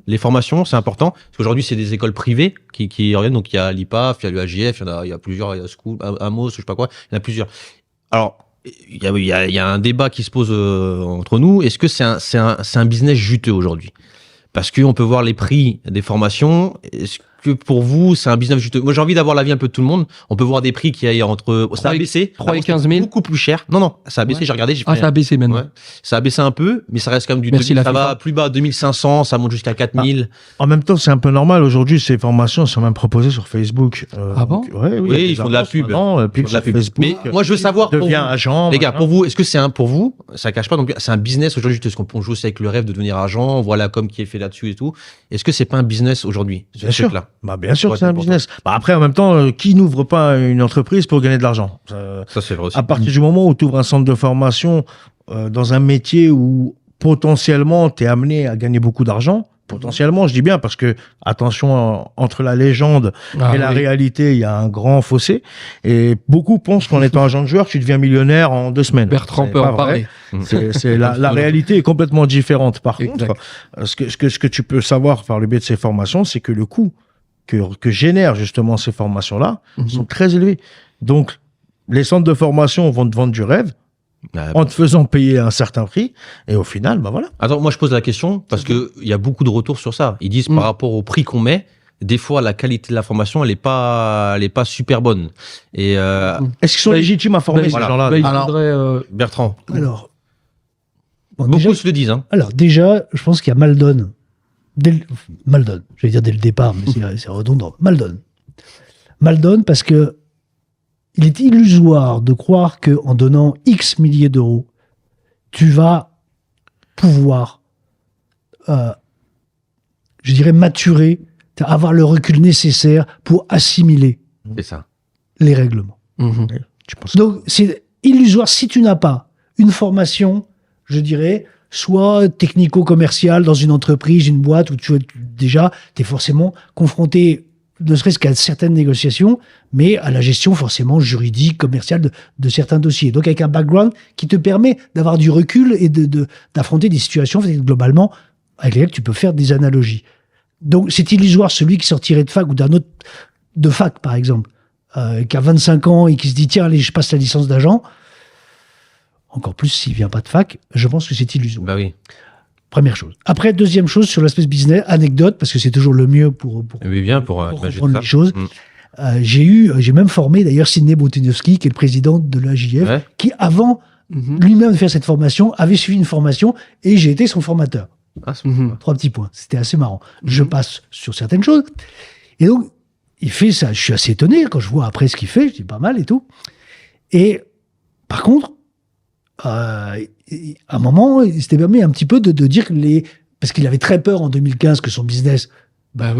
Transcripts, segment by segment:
Les formations, c'est important, parce qu'aujourd'hui, c'est des écoles privées qui organise. Donc, il y a l'IPAF, il y a l'UAJF, il y a plusieurs, il y a School, Amos, je sais pas quoi, il y en a plusieurs. Alors, il y a un débat qui se pose entre nous. Est-ce que c'est un business juteux aujourd'hui? Parce qu'on peut voir les prix des formations. Est-ce que pour vous, c'est un business juteux? Moi, j'ai envie d'avoir l'avis un peu de tout le monde. On peut voir des prix qui aillent entre... Ça a baissé. 3 et 15 000. Beaucoup plus cher. Non, ça a baissé, j'ai regardé. Ça a baissé maintenant. Ouais. Ça a baissé un peu, mais ça reste quand même du... Merci, ça va plus bas, 2500, ça monte jusqu'à 4000. En même temps, c'est un peu normal. Aujourd'hui, ces formations sont même proposées sur Facebook. Ah bon? Oui, ils font de la pub. Facebook. Mais moi, je veux savoir... Devient agent. Les gars, pour vous, est-ce que c'est pour vous, ça cache pas, donc c'est un business aujourd'hui, est-ce qu'on joue aussi avec le rêve de devenir agent, on voit la com qui est fait là-dessus et tout. Est-ce que c'est pas un business aujourd'hui? Bien sûr. Bien sûr que c'est un business. Après, en même temps, qui n'ouvre pas une entreprise pour gagner de l'argent? Ça, c'est vrai aussi. À partir du moment où tu ouvres un centre de formation dans un métier où potentiellement tu es amené à gagner beaucoup d'argent, potentiellement, je dis bien, parce que, attention, entre la légende et la réalité, il y a un grand fossé. Et beaucoup pensent qu'en étant agent de joueur, tu deviens millionnaire en 2 semaines. Bertrand peut en parler. La réalité est complètement différente. Par contre, ce que tu peux savoir par le biais de ces formations, c'est que le coût que génèrent justement ces formations-là sont très élevés. Donc, les centres de formation vont te vendre du rêve en te faisant payer un certain prix, et au final, voilà. Attends, moi je pose la question parce que il y a beaucoup de retours sur ça. Ils disent par rapport au prix qu'on met, des fois la qualité de la formation elle est pas super bonne. Et est-ce qu'ils sont légitimes à former ces gens-là? Alors, Bertrand. Alors, beaucoup déjà, se le disent. Hein. Alors déjà, je pense qu'il y a Maldon. Maldon, je vais dire dès le départ, mais c'est redondant. Maldon parce que il est illusoire de croire qu'en donnant X milliers d'euros, tu vas pouvoir, je dirais, maturer, avoir le recul nécessaire pour assimiler les règlements. Donc, c'est illusoire si tu n'as pas une formation, je dirais, soit technico-commerciale dans une entreprise, une boîte où tu es forcément confronté ne serait-ce qu'à certaines négociations, mais à la gestion forcément juridique, commerciale de certains dossiers. Donc avec un background qui te permet d'avoir du recul et d'affronter des situations globalement avec lesquelles tu peux faire des analogies. Donc c'est illusoire celui qui sortirait de fac ou d'un autre de fac par exemple, qui a 25 ans et qui se dit tiens allez je passe la licence d'agent, encore plus s'il vient pas de fac, je pense que c'est illusoire. Bah oui. Première chose. Après, deuxième chose, sur l'aspect business, anecdote, parce que c'est toujours le mieux pour comprendre les choses. J'ai même formé d'ailleurs Sidney Boutinovski, qui est le président de l'AJF, qui avant lui-même de faire cette formation, avait suivi une formation et j'ai été son formateur. 3 petits points. C'était assez marrant. Je passe sur certaines choses. Et donc, il fait ça. Je suis assez étonné quand je vois après ce qu'il fait. Je dis pas mal et tout. Et par contre, à un moment, il s'était permis un petit peu de dire que parce qu'il avait très peur en 2015 que son business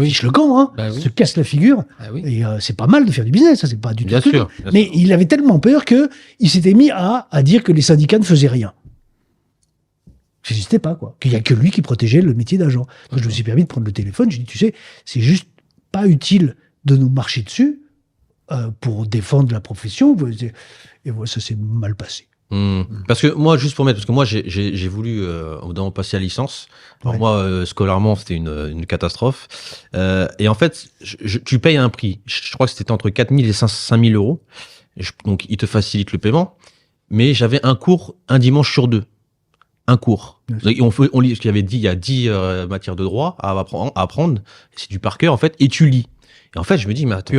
fiche le camp, se casse la figure. Et c'est pas mal de faire du business, ça c'est pas du tout. Bien sûr. Mais il avait tellement peur que il s'était mis à dire que les syndicats ne faisaient rien. Ça n'existait pas, quoi. Qu'il y a que lui qui protégeait le métier d'agent. Donc je me suis permis de prendre le téléphone. Je dis, tu sais, c'est juste pas utile de nous marcher dessus pour défendre la profession. Et voilà, ça s'est mal passé. Parce que moi, juste pour mettre, parce que moi j'ai voulu passer la licence. Pour moi, scolairement, c'était une catastrophe. Et en fait, tu payes un prix. Je crois que c'était entre 4 000 et 5 000 euros. Donc, il te facilite le paiement. Mais j'avais un cours un dimanche sur 2. Un cours. Donc, on lit, parce qu'il y avait dit, il y a 10 matières de droit à apprendre. C'est du par cœur, en fait, et tu lis. Et en fait, je me dis, mais attends.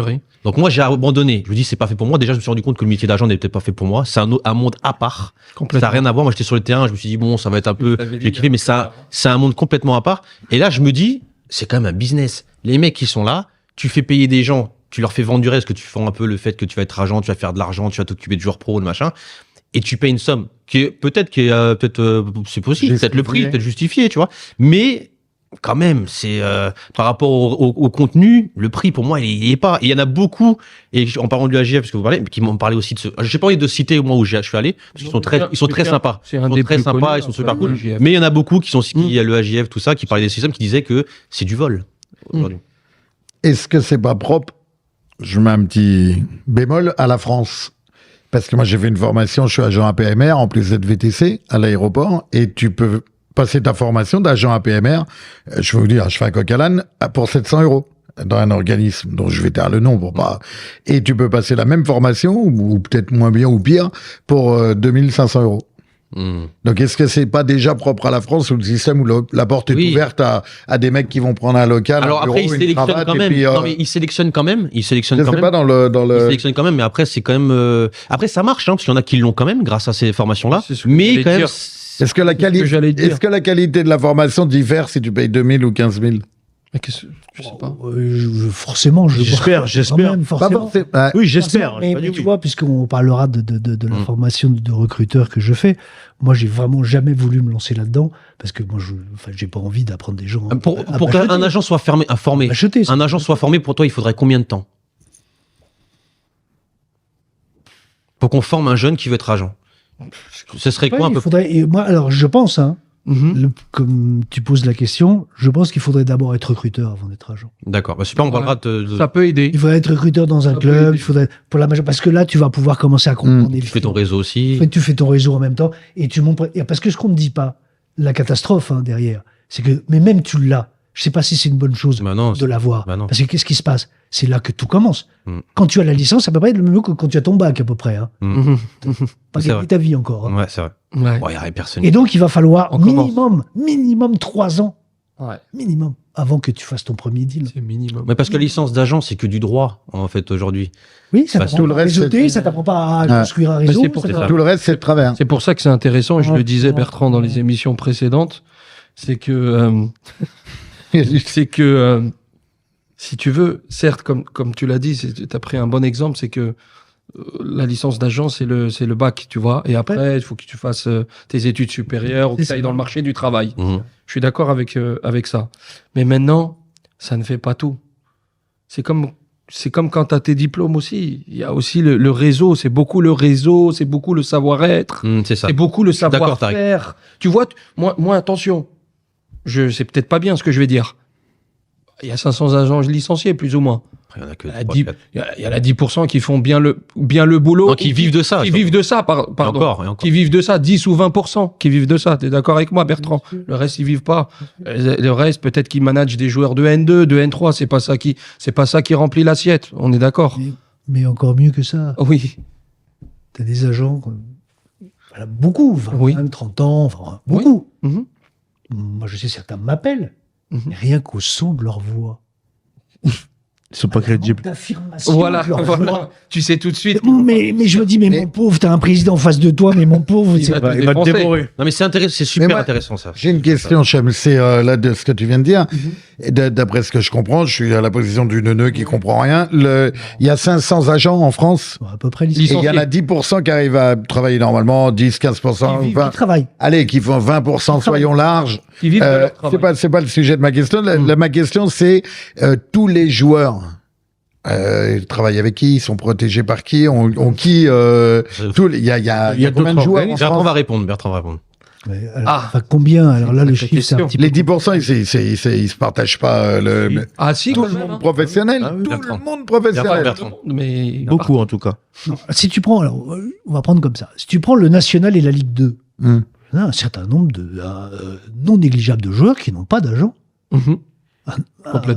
Donc moi, j'ai abandonné. Je me dis, c'est pas fait pour moi. Déjà, je me suis rendu compte que le métier d'agent n'était peut-être pas fait pour moi. C'est un monde à part. Ça n'a rien à voir. Moi, j'étais sur le terrain. Je me suis dit, bon, ça va être un peu... J'ai kiffé, mais c'est un monde complètement à part. Et là, je me dis, c'est quand même un business. Les mecs qui sont là, tu fais payer des gens, tu leur fais vendre du reste, que tu fais un peu le fait que tu vas être agent, tu vas faire de l'argent, tu vas t'occuper de joueurs pro, de machin. Et tu payes une somme qui est peut-être, c'est possible, peut-être le prix, peut-être justifié, tu vois. Mais... quand même, c'est par rapport au contenu, le prix pour moi il est pas. Et il y en a beaucoup, et en parlant de l'UAJF parce que vous parlez, qui m'ont parlé aussi de ce. J'ai pas envie de citer au moment où je suis allé, parce qu'ils sont très sympas. Ils sont très sympas, ils sont super cool. Mais il y en a beaucoup qui sont qui à l'UAJF, tout ça, qui parlaient des systèmes, qui disaient que c'est du vol aujourd'hui. Est-ce que c'est pas propre? Je mets un petit bémol à la France. Parce que moi j'ai fait une formation, je suis agent APMR en plus d'être VTC à l'aéroport, et tu peux passer ta formation d'agent APMR, je vais vous dire, je fais un coq à l'âne pour 700 € dans un organisme dont je vais taire le nom pour pas. Et tu peux passer la même formation, ou peut-être moins bien ou pire, pour 2500 €. Donc, est-ce que c'est pas déjà propre à la France, ou le système où la porte est ouverte à des mecs qui vont prendre un local, alors un bureau, après, ils sélectionnent quand même. puis, Non, mais ils sélectionnent quand même. Ils sélectionnent quand même. Pas dans le... Ils sélectionnent quand même, mais après, c'est quand même. Après, ça marche, parce qu'il y en a qui l'ont quand même grâce à ces formations-là. Mais quand même. Est-ce que la qualité de la formation diffère si tu payes 2000 ou 15 000? Je sais pas. Forcément, j'espère. Forcément. Oui, j'espère. Mais tu vois, puisqu'on parlera de la formation de recruteur que je fais, moi, j'ai vraiment jamais voulu me lancer là-dedans parce que moi, j'ai pas envie d'apprendre des gens. Pour qu'un agent soit formé, un agent soit formé, pour toi, il faudrait combien de temps pour qu'on forme un jeune qui veut être agent? Ce serait quoi un peu? Moi, alors, je pense, comme tu poses la question, je pense qu'il faudrait d'abord être recruteur avant d'être agent. D'accord. Bah, super, on parlera de... Ça peut aider. Il faudrait être recruteur dans un club. Il faudrait parce que là, tu vas pouvoir commencer à comprendre. Tu fais ton réseau aussi. Tu fais ton réseau en même temps et tu montres. Parce que ce qu'on ne dit pas, la catastrophe derrière, c'est que mais même tu l'as. Je sais pas si c'est une bonne chose de l'avoir. Parce que qu'est-ce qui se passe? C'est là que tout commence. Quand tu as la licence, ça peut pas être le même que quand tu as ton bac à peu près. Pas gagner ta vie encore. Ouais, c'est vrai. Ouais. Bon, y a personne. Et donc, il va falloir minimum 3 ans. Ouais. Minimum. Avant que tu fasses ton premier deal. C'est minimum. Mais parce que la licence d'agent, c'est que du droit, en fait, aujourd'hui. Oui, ça t'apprend pas à réseauter, ça t'apprend pas à construire un réseau. Tout le reste, c'est de travers. C'est pour ça que c'est intéressant, et je le disais, Bertrand, dans les émissions précédentes, c'est que... si tu veux, certes, comme tu l'as dit, tu as pris un bon exemple, c'est que la licence d'agent, c'est le bac, tu vois. Et après, il faut que tu fasses tes études supérieures ou que tu ailles dans le marché du travail. Je suis d'accord avec ça. Mais maintenant, ça ne fait pas tout. C'est comme quand tu as tes diplômes aussi. Il y a aussi le réseau. C'est beaucoup le réseau, c'est beaucoup le savoir-être. C'est ça. C'est beaucoup le savoir-faire. Tu vois, moi, attention. C'est peut-être pas bien ce que je vais dire. Il y a 500 agents licenciés, plus ou moins. Il y en a que il y a la 10% qui font bien le boulot. Non, qui vivent de ça. Qui vivent de ça, pardon. Encore. Qui vivent de ça, 10 ou 20% qui vivent de ça. T'es d'accord avec moi, Bertrand? Le reste, ils vivent pas. Le reste, peut-être qu'ils managent des joueurs de N2, de N3. C'est pas ça qui remplit l'assiette. On est d'accord. Mais encore mieux que ça. Oui. T'as des agents, beaucoup, 25, 30 ans, beaucoup. Moi, je sais, certains m'appellent, rien qu'au son de leur voix. Ils sont pas crédibles. Voilà. Tu sais tout de suite. Mais je me dis, mon pauvre, t'as un président en face de toi, mais mon pauvre, il va te dévorer. Non, mais c'est super intéressant, ça. J'ai une question, Chem, c'est là de ce que tu viens de dire. Et d'après ce que je comprends, je suis à la position du neuneu qui comprend rien. Il y a 500 agents en France. À peu près et il y en a 10% qui arrivent à travailler normalement, 10, 15%. Qui travaillent. Allez, qui font 20%, soyons larges. Qui vivent de leur travail. C'est pas le sujet de ma question. Ma question, c'est tous les joueurs. Ils travaillent avec qui? Ils sont protégés par qui? Il y a combien de joueurs en Bertrand France? va répondre. Combien? Alors là, le chiffre, c'est un petit peu... Les 10%, ils se partagent pas si, tout le monde professionnel. Tout le monde professionnel. Mais beaucoup, en tout cas. Si tu prends, alors, on va prendre comme ça. Si tu prends le National et la Ligue 2, il y a un certain nombre non négligeable de joueurs qui n'ont pas d'agent.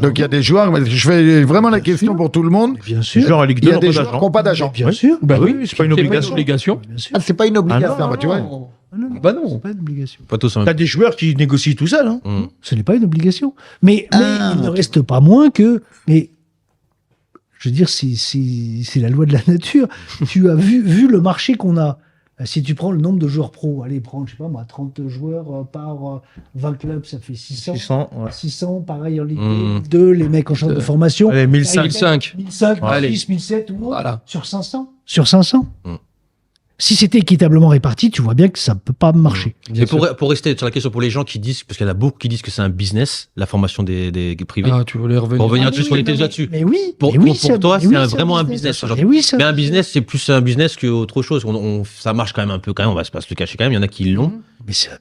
Donc il y a des joueurs, mais je fais vraiment la question pour tout le monde. Bien sûr. Les joueurs en Ligue 2 Il y a des joueurs qui n'ont pas d'agent. Bien sûr. Bah oui, c'est pas une obligation. C'est pas une obligation, tu vois. Bah non. C'est pas une obligation. Pas tous en même. T'as des joueurs qui négocient tout seuls. Ce n'est pas une obligation. Mais il ne reste pas moins que... Mais je veux dire, c'est la loi de la nature. Tu as vu le marché qu'on a. Si tu prends le nombre de joueurs pro, allez, prends, je sais pas moi, 30 joueurs par 20 clubs, ça fait 600. 600, pareil en Ligue 2, les mecs en champ de formation. Allez, 1005. 1006, 1007, sur 500. Sur 500. Si c'était équitablement réparti, tu vois bien que ça ne peut pas marcher. Et pour rester sur la question, pour les gens qui disent, parce qu'il y en a beaucoup qui disent que c'est un business, la formation des privés. Ah, tu voulais revenir. Pour revenir dessus, on était là-dessus. Mais oui. Pour toi, c'est vraiment un business. Mais un business, c'est plus un business qu'autre chose. Ça marche quand même un peu, on va pas se le cacher quand même. Il y en a qui l'ont.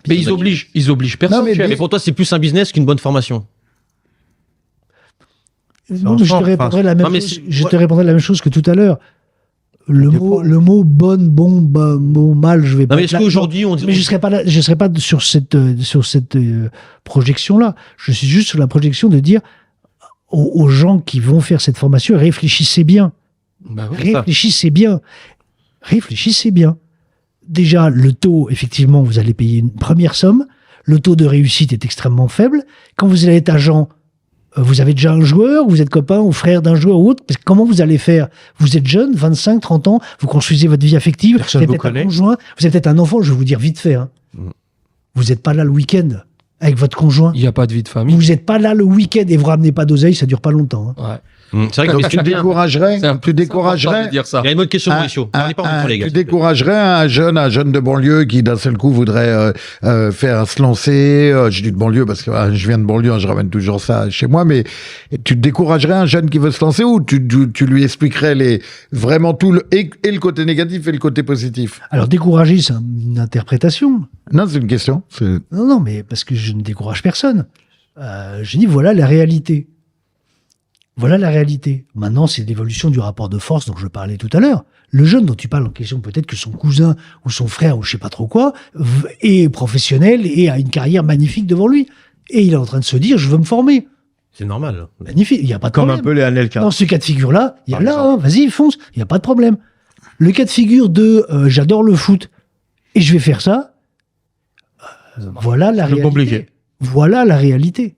Mais ils obligent personne. Mais pour toi, c'est plus un business qu'une bonne formation. Non, mais je te répondrai la même chose que tout à l'heure. le mot bonne, bon, mal, je vais pas. Non, mais est-ce qu'aujourd'hui, on dit. Mais je serais pas sur cette projection-là. Je suis juste sur la projection de dire aux gens qui vont faire cette formation, réfléchissez bien. Bah oui, Réfléchissez bien. Déjà, le taux, effectivement, vous allez payer une première somme. Le taux de réussite est extrêmement faible. Quand vous allez être agent, vous avez déjà un joueur, vous êtes copain ou frère d'un joueur ou autre. Parce que comment vous allez faire? Vous êtes jeune, 25, 30 ans, vous construisez votre vie affective. Personne vous vous êtes peut-être connaît. un conjoint, vous êtes peut-être un enfant, je vais vous dire vite fait. Vous n'êtes pas là le week-end avec votre conjoint. il n'y a pas de vie de famille. Vous n'êtes pas là le week-end et vous ramenez pas d'oseille, ça dure pas longtemps. Ouais. C'est vrai que Donc tu découragerais, de dire ça. Il y a une autre question, Mauricio. Parlez pas entre les gars. tu découragerais un jeune de banlieue qui d'un seul coup voudrait faire se lancer. Je dis de banlieue parce que je viens de banlieue, je ramène toujours ça chez moi. Mais tu découragerais un jeune qui veut se lancer ou tu lui expliquerais vraiment tout et le côté négatif et le côté positif? Alors décourager, c'est une interprétation. Non, c'est une question. Non, mais parce que je ne décourage personne. Je dis voilà la réalité. Voilà la réalité. Maintenant, c'est l'évolution du rapport de force dont je parlais tout à l'heure. Le jeune dont tu parles en question, peut-être que son cousin ou son frère ou je sais pas trop quoi, est professionnel et a une carrière magnifique devant lui. Et il est en train de se dire, je veux me former. C'est normal. Magnifique, il n'y a pas de Comme problème. un peu les Anelka. Dans ce cas de figure-là, il y a Par là, exemple. vas-y, fonce, il n'y a pas de problème. Le cas de figure de j'adore le foot et je vais faire ça, voilà la C'est réalité. compliqué. Voilà la réalité.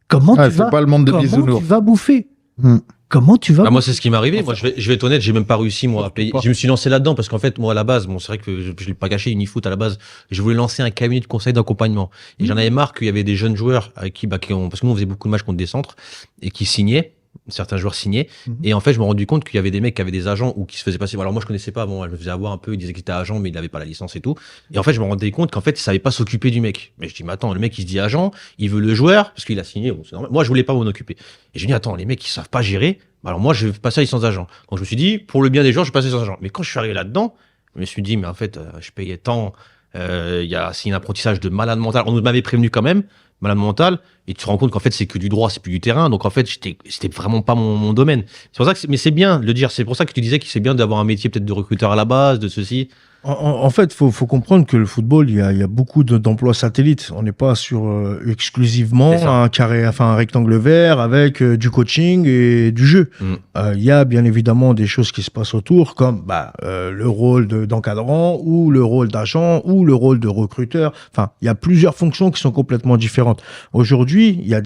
Comment Ah, tu c'est vas, pas le monde de comment bisounours. tu vas bouffer Hmm. Comment tu vas Bah, moi, c'est ce qui m'est arrivé. Moi, je vais être honnête, j'ai même pas réussi, moi, à payer. Je me suis lancé là-dedans parce qu'en fait, moi, à la base, bon, c'est vrai que je l'ai pas caché, Unifoot, à la base, je voulais lancer un cabinet de conseil d'accompagnement. Et j'en avais marre qu'il y avait des jeunes joueurs avec parce que nous, on faisait beaucoup de matchs contre des centres et qui signaient. Certains joueurs signaient. Et en fait, je me suis rendu compte qu'il y avait des mecs qui avaient des agents ou qui se faisaient passer. Alors, moi, je connaissais pas. Bon, je me faisais avoir un peu. Ils disaient qu'il était agent, mais il n'avait pas la licence et tout. Et en fait, je me rendais compte qu'en fait, ils savaient pas s'occuper du mec. Mais je dis, mais attends, le mec, il se dit agent, il veut le joueur, parce qu'il a signé. Bon, c'est normal. Moi, je voulais pas m'en occuper. Et je dis, attends, les mecs, ils savent pas gérer. Alors, moi, je vais passer à licence agent. Donc, je me suis dit, pour le bien des joueurs, je vais passer à licence agent. Mais quand je suis arrivé là-dedans, je me suis dit, mais en fait, je payais tant. C'est un apprentissage de malade mental. On m'avait prévenu quand même, malade mental, et tu te rends compte qu'en fait c'est que du droit, c'est plus du terrain. Donc en fait, c'était vraiment pas mon domaine. C'est pour ça que mais c'est bien de le dire. C'est pour ça que tu disais que c'est bien d'avoir un métier peut-être de recruteur à la base, de ceci. En fait, faut comprendre que le football, il y a beaucoup d'emplois satellites. On n'est pas sur exclusivement un rectangle vert avec du coaching et du jeu. Il y a bien évidemment des choses qui se passent autour, comme le rôle d'encadrant ou le rôle d'agent ou le rôle de recruteur. Enfin, il y a plusieurs fonctions qui sont complètement différentes. Aujourd'hui, il y a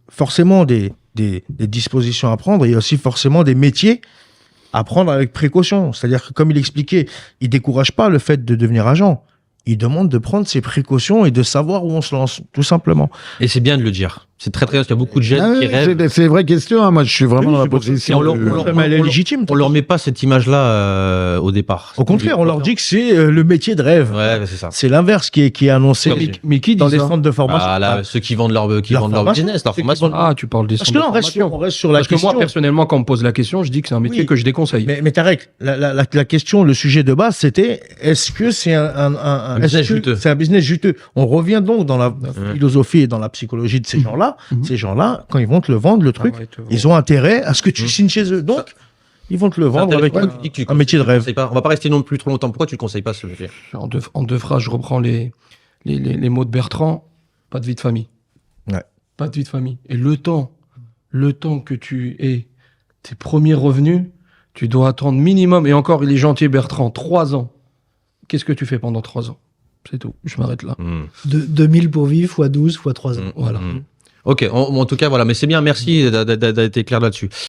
forcément des dispositions à prendre. Il y a aussi forcément des métiers à prendre avec précaution. C'est-à-dire que, comme il expliquait, il décourage pas le fait de devenir agent. Il demande de prendre ses précautions et de savoir où on se lance, tout simplement. Et c'est bien de le dire. C'est très très bien. Il y a beaucoup de jeunes qui rêvent. C'est une vraie question. Hein. Moi, je suis vraiment dans la position. Elle est légitime. On leur met pas cette image-là au départ. Au contraire, on leur dit que c'est le métier de rêve. Ouais, c'est ça. C'est l'inverse qui est annoncé Mais qui dit dans les ça centres de formation. Ceux qui vendent leur business, leur formation. Ah, tu parles des Parce centres que là, de on reste sur la Parce que question. moi, personnellement, quand on me pose la question, je dis que c'est un métier Oui. que je déconseille. Mais Tarek, la question, le sujet de base, c'était est-ce que c'est un business juteux. C'est un business juteux. On revient donc dans la philosophie et dans la psychologie de ces gens-là. Ces gens-là, quand ils vont te le vendre, le truc, ils ont intérêt à ce que tu signes chez eux. Donc, ils vont te le vendre avec un métier de rêve. On va pas rester non plus trop longtemps. Pourquoi tu ne conseilles pas ce métier? En deux phrases, je reprends les mots de Bertrand. Pas de vie de famille. Ouais. Pas de vie de famille. Et le temps que tu aies tes premiers revenus, tu dois attendre minimum, et encore, il est gentil, Bertrand, 3 ans. Qu'est-ce que tu fais pendant 3 ans? C'est tout. Je m'arrête là. 2000 pour vivre, x 12, x 3 ans. Voilà. Ok, en tout cas, voilà. Mais c'est bien, merci d'être clair là-dessus.